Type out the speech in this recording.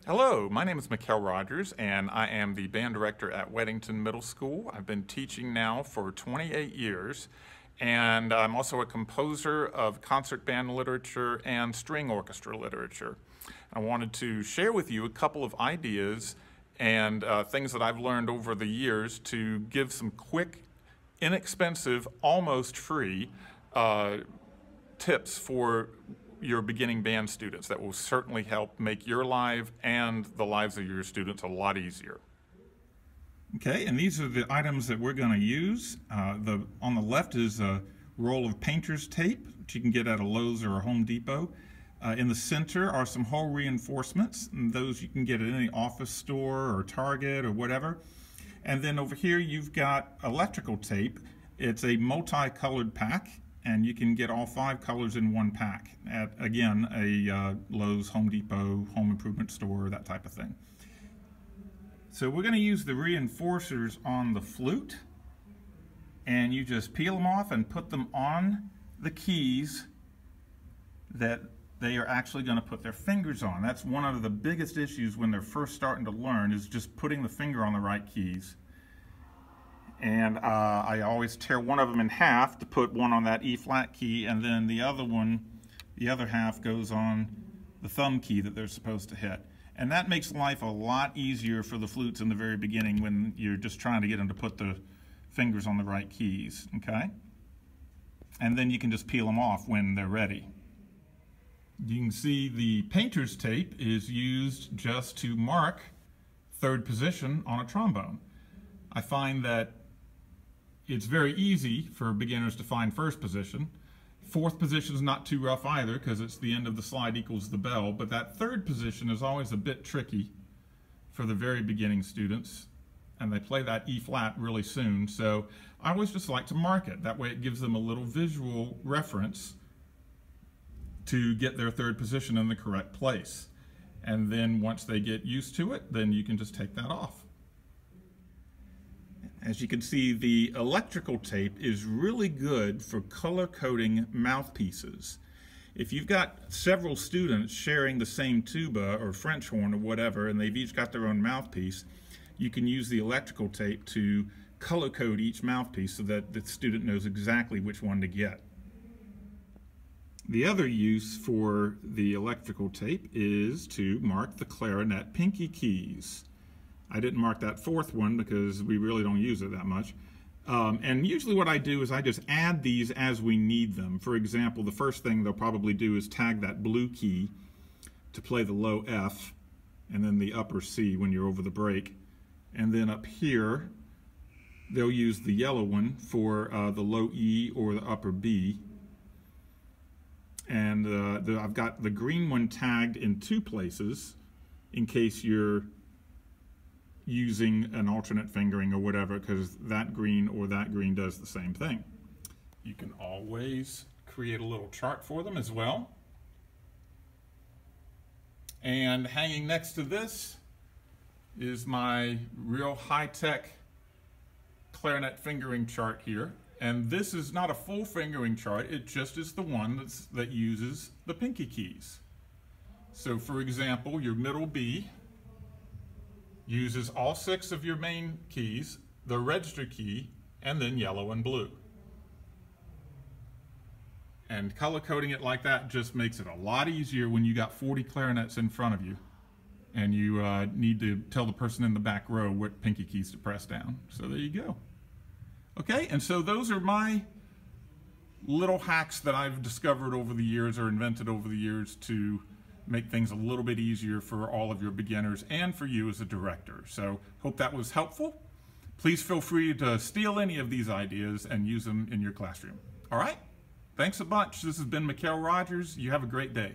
Hello, my name is Mikkel Rogers, and I am the band director at Weddington Middle School. I've been teaching now for 28 years, and I'm also a composer of concert band literature and string orchestra literature. I wanted to share with you a couple of ideas and things that I've learned over the years to give some quick, inexpensive, almost free tips for your beginning band students that will certainly help make your life and the lives of your students a lot easier. Okay, and these are the items that we're going to use. On the left is a roll of painter's tape, which you can get at a Lowe's or a Home Depot. In the center are some hole reinforcements, and those you can get at any office store or Target or whatever. And then over here you've got electrical tape. It's a multicolored pack, and you can get all 5 colors in one pack at, again, a Lowe's, Home Depot, home improvement store, that type of thing. So we're going to use the reinforcers on the flute, and you just peel them off and put them on the keys that they are actually going to put their fingers on. That's one of the biggest issues when they're first starting to learn, is just putting the finger on the right keys. And I always tear one of them in half to put one on that E flat key, and then the other half goes on the thumb key that they're supposed to hit. And that makes life a lot easier for the flutes in the very beginning when you're just trying to get them to put the fingers on the right keys, okay? And then you can just peel them off when they're ready. You can see the painter's tape is used just to mark third position on a trombone. I find that it's very easy for beginners to find first position. Fourth position is not too rough either, because it's the end of the slide equals the bell, but that third position is always a bit tricky for the very beginning students, and they play that E flat really soon. So I always just like to mark it. That way it gives them a little visual reference to get their third position in the correct place. And then once they get used to it, then you can just take that off. As you can see, the electrical tape is really good for color coding mouthpieces. If you've got several students sharing the same tuba or French horn or whatever, and they've each got their own mouthpiece, you can use the electrical tape to color code each mouthpiece so that the student knows exactly which one to get. The other use for the electrical tape is to mark the clarinet pinky keys. I didn't mark that fourth one because we really don't use it that much. And usually what I do is I just add these as we need them. For example, the first thing they'll probably do is tag that blue key to play the low F, and then the upper C when you're over the break. And then up here, they'll use the yellow one for the low E or the upper B. And I've got the green one tagged in 2 places in case you're using an alternate fingering or whatever, because that green or that green does the same thing. You can always create a little chart for them as well. And hanging next to this is my real high-tech clarinet fingering chart here. And this is not a full fingering chart, it just is the one that uses the pinky keys. So for example, your middle B uses all 6 of your main keys, the register key, and then yellow and blue. And color coding it like that just makes it a lot easier when you got 40 clarinets in front of you and you need to tell the person in the back row what pinky keys to press down. So there you go. Okay, and so those are my little hacks that I've discovered over the years or invented over the years to make things a little bit easier for all of your beginners and for you as a director. So hope that was helpful. Please feel free to steal any of these ideas and use them in your classroom. All right? Thanks a bunch. This has been Mikkel Rogers. You have a great day.